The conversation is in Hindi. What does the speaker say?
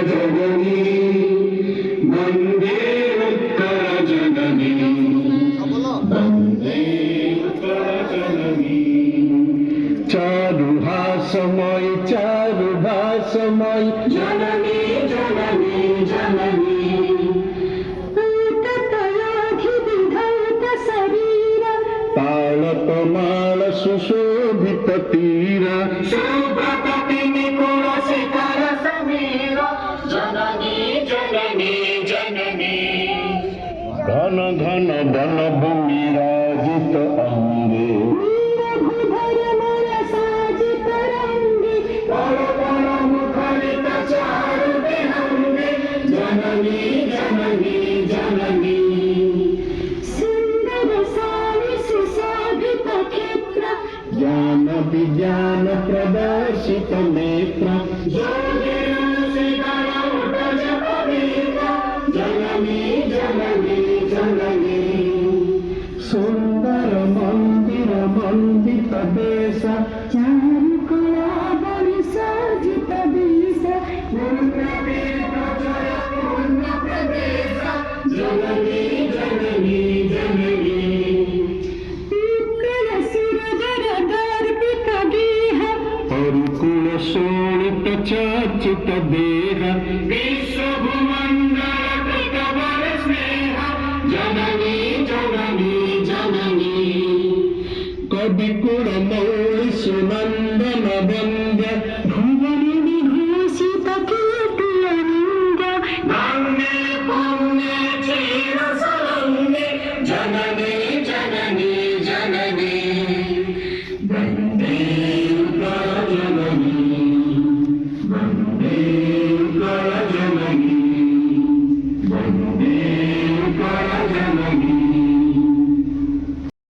जननी वन्दे उत्कलजननी वन्दे उत्कलजननी चारुहासमयी चारुभासमयी जननी जननी जननी तालतमाल सुशोभित तीरा सुप्रकटि निपुण शिखर समीरा जननी जननी जननी घन घन वन भूमि राजित अंगे मुखरित चारु विहंगे जननी जननी जननी ज्ञान विज्ञान प्रदर्शित नेत्र जननी जननी जननी सुंदर मंदिर मंडित देश चारुकला सजित देश जननी जननी जननी कुल शोणित चर्चित देह